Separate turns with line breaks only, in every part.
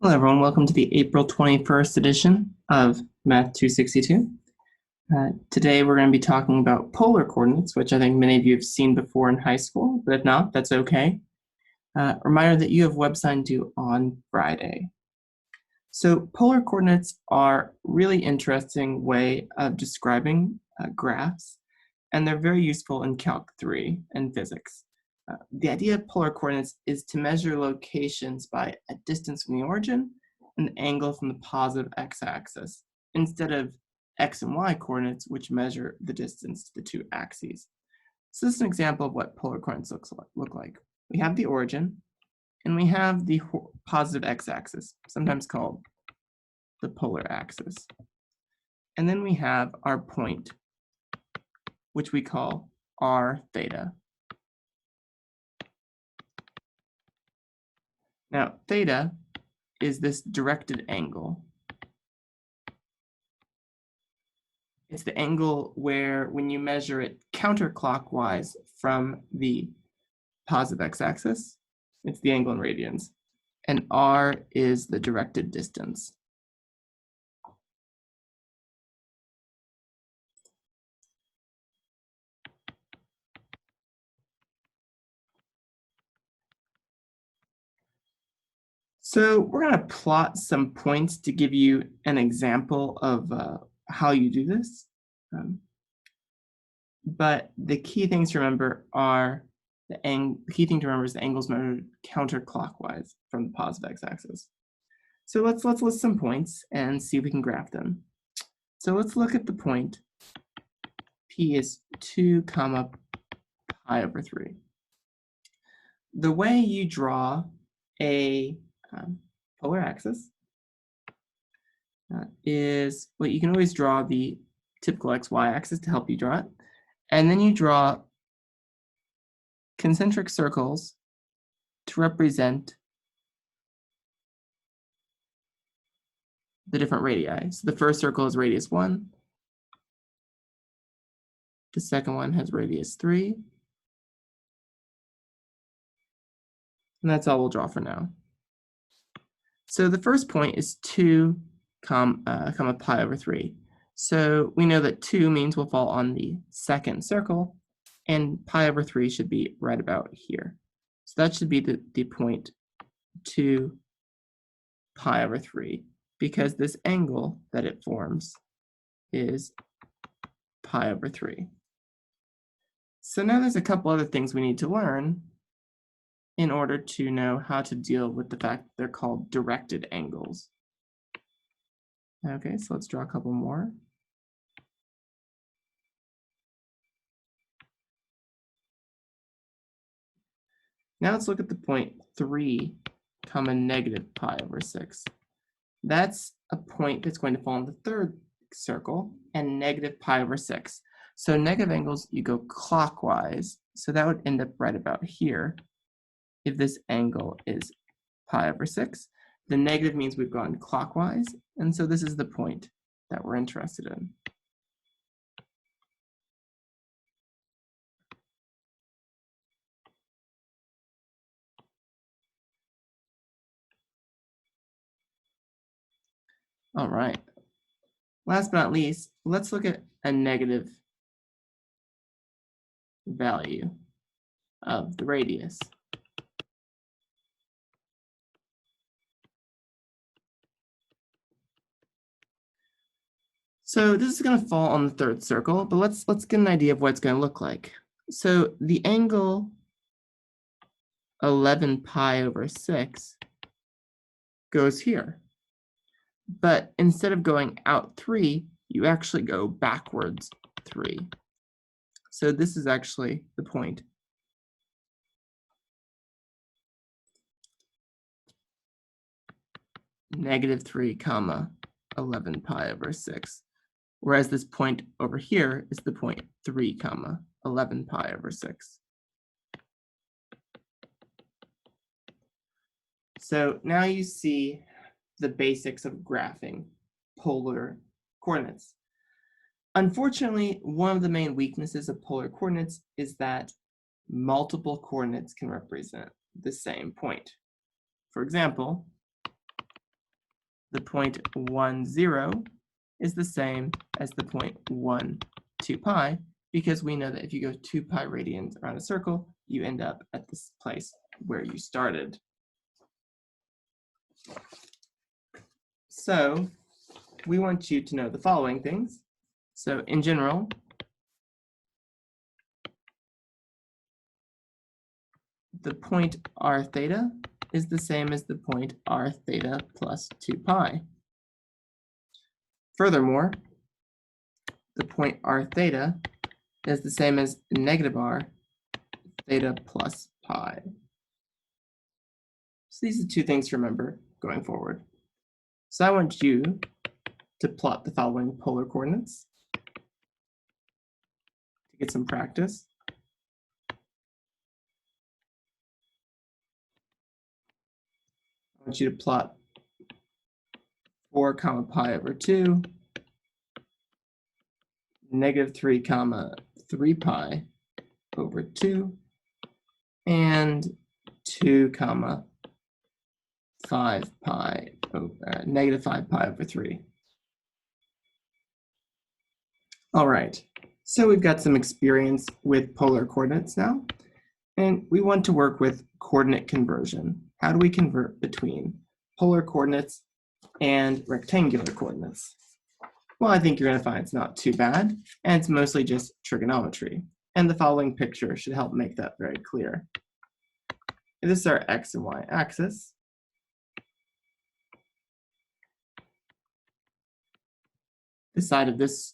Hello, everyone. Welcome to the April 21st edition of Math 262. Today, we're going to be talking about polar coordinates, which I think many of you have seen before in high school, but if not, that's okay. Reminder that you have web sign due on Friday. So polar coordinates are a really interesting way of describing graphs, and they're very useful in Calc 3 and physics. The idea of polar coordinates is to measure locations by a distance from the origin and the angle from the positive x-axis, instead of x and y coordinates, which measure the distance to the two axes. So this is an example of what polar coordinates look like. We have the origin, and we have the positive x-axis, sometimes called the polar axis. And then we have our point, which we call r theta. Now, theta is this directed angle. It's the angle where, when you measure it counterclockwise from the positive x-axis, it's the angle in radians. And r is the directed distance. So we're going to plot some points to give you an example of how you do this. But the key things to remember are the key thing to remember is the angles measured counterclockwise from the positive x-axis. So let's list some points and see if we can graph them. So let's look at the point P is 2 comma pi over 3. The way you draw a polar axis is, well, you can always draw the typical xy axis to help you draw it. And then you draw concentric circles to represent the different radii. So the first circle is radius 1. The second one has radius 3. And that's all we'll draw for now. So the first point is 2 comma pi over 3. So we know that 2 means we'll fall on the second circle, and pi over 3 should be right about here. So that should be the point 2 pi over 3, because this angle that it forms is pi over 3. So now there's a couple other things we need to learn in order to know how to deal with the fact that they're called directed angles. Okay, so let's draw a couple more. Now let's look at the point 3 comma negative pi over 6. That's a point that's going to fall in the third circle, and negative pi over 6. So negative angles, you go clockwise. So that would end up right about here if this angle is pi over 6. The negative means we've gone clockwise, and so this is the point that we're interested in. All right. Last but not least, let's look at a negative value of the radius. So this is going to fall on the third circle, but let's get an idea of what it's going to look like. So the angle 11 pi over 6 goes here. But instead of going out 3, you actually go backwards 3. So this is actually the point. Negative 3 comma 11 pi over 6. Whereas this point over here is the point 3 comma 11 pi over 6. So now you see the basics of graphing polar coordinates. Unfortunately, one of the main weaknesses of polar coordinates is that multiple coordinates can represent the same point. For example, the point 1, 0 is the same as the point 1, 2 pi, because we know that if you go 2 pi radians around a circle, you end up at this place where you started. So we want you to know the following things. So in general, the point r theta is the same as the point r theta plus 2 pi. Furthermore, the point r theta is the same as negative r theta plus pi. So these are two things to remember going forward. So I want you to plot the following polar coordinates to get some practice. I want you to plot 4 comma pi over 2, negative 3 comma 3 pi over 2, and 2 comma 5 pi over, negative 5 pi over 3. All right, so we've got some experience with polar coordinates now, and we want to work with coordinate conversion. How do we convert between polar coordinates and rectangular coordinates? Well, I think you're going to find it's not too bad, and it's mostly just trigonometry. And the following picture should help make that very clear. This is our x and y axis. The side of this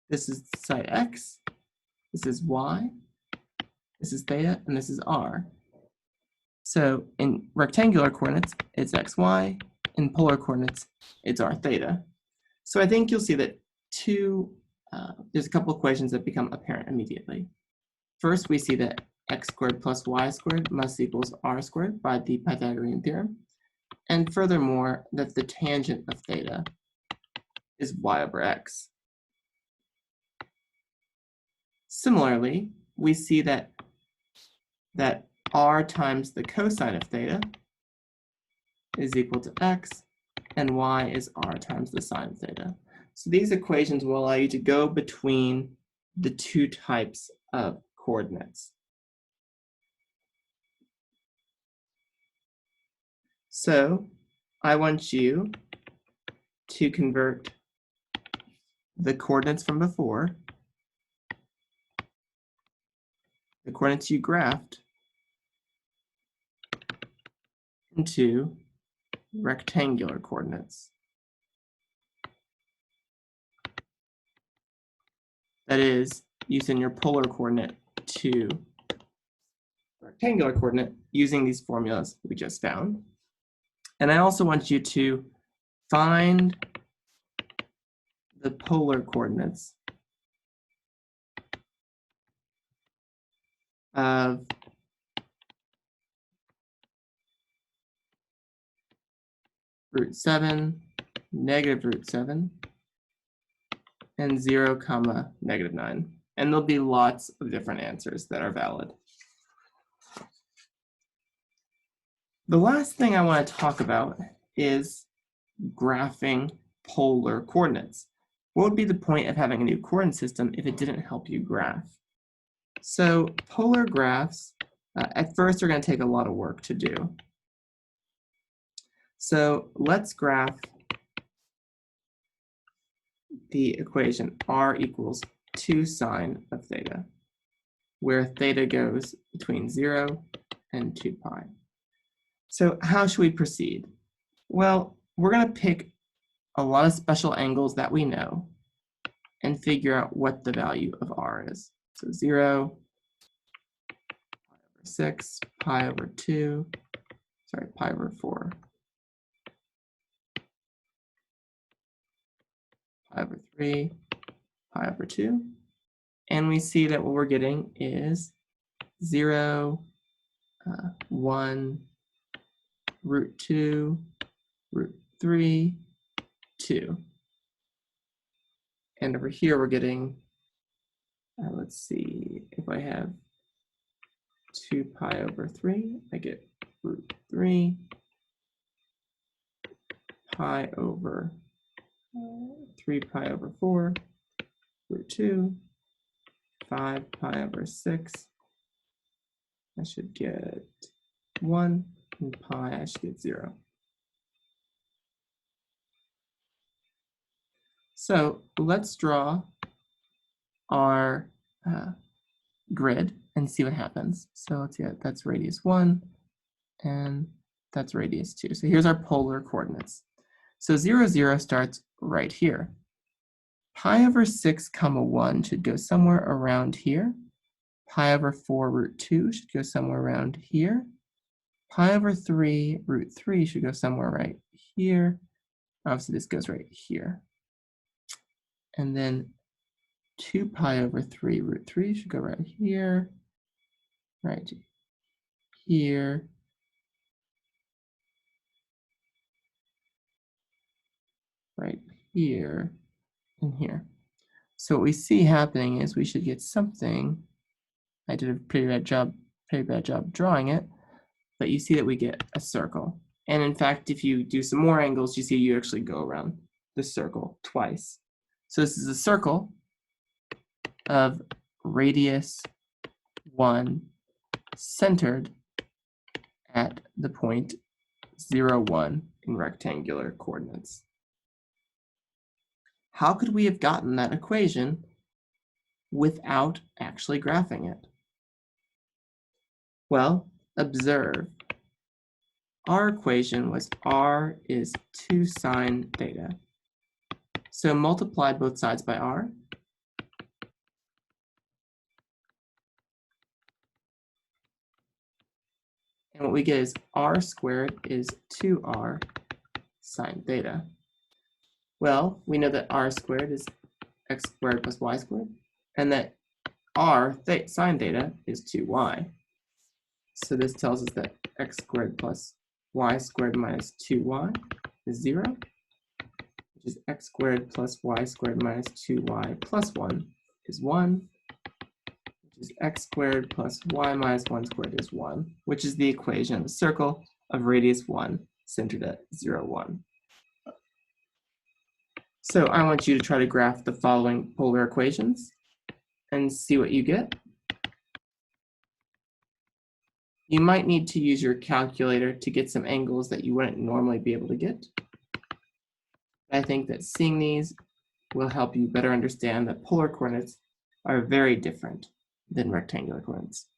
is side x, this is y, this is theta, and this is r. So in rectangular coordinates, it's xy. In polar coordinates, it's r theta. So I think you'll see that there's a couple equations that become apparent immediately. First, we see that x squared plus y squared must equals r squared by the Pythagorean theorem. And furthermore, that the tangent of theta is y over x. Similarly, we see that r times the cosine of theta is equal to x, and y is r times the sine of theta. So these equations will allow you to go between the two types of coordinates. So I want you to convert the coordinates from before, the coordinates you graphed, into rectangular coordinates. That is, using your polar coordinate to rectangular coordinate using these formulas we just found. And I also want you to find the polar coordinates of root 7, negative root 7, and 0, comma, negative 9. And there'll be lots of different answers that are valid. The last thing I want to talk about is graphing polar coordinates. What would be the point of having a new coordinate system if it didn't help you graph? So polar graphs, at first, are going to take a lot of work to do. So let's graph the equation r equals 2 sine of theta, where theta goes between 0 and 2 pi. So how should we proceed? Well, we're going to pick a lot of special angles that we know and figure out what the value of r is. So 0, pi over 6, pi over 2, sorry, pi over 4, pi over 3, pi over 2. And we see that what we're getting is 0, 1, root 2, root 3, 2. And over here we're getting, let's see, if I have 2 pi over 3, I get root 3. pi over 3 pi over 4 root 2, 5 pi over 6. I should get 1, and pi I should get 0. So let's draw our grid and see what happens. So let's see, that's radius 1, and that's radius 2. So here's our polar coordinates. So 0, 0 starts right here. Pi over 6 comma 1 should go somewhere around here. Pi over 4 root 2 should go somewhere around here. Pi over 3 root 3 should go somewhere right here. Obviously, this goes right here. And then 2 pi over 3 root 3 should go right here, right here, right here, and here. So what we see happening is we should get something. I did a pretty bad job drawing it, but you see that we get a circle. And in fact, if you do some more angles, you see you actually go around the circle twice. So this is a circle of radius 1 centered at the point 0, 1 in rectangular coordinates. How could we have gotten that equation without actually graphing it? Well, observe. Our equation was r is 2 sine theta. So multiply both sides by r. And what we get is r squared is 2r sine theta. Well, we know that r squared is x squared plus y squared, and that r sine theta is 2y. So this tells us that x squared plus y squared minus 2y is 0, which is x squared plus y squared minus 2y plus 1 is 1, which is x squared plus y minus 1 squared is 1, which is the equation of a circle of radius 1 centered at 0, 1. So I want you to try to graph the following polar equations and see what you get. You might need to use your calculator to get some angles that you wouldn't normally be able to get. I think that seeing these will help you better understand that polar coordinates are very different than rectangular coordinates.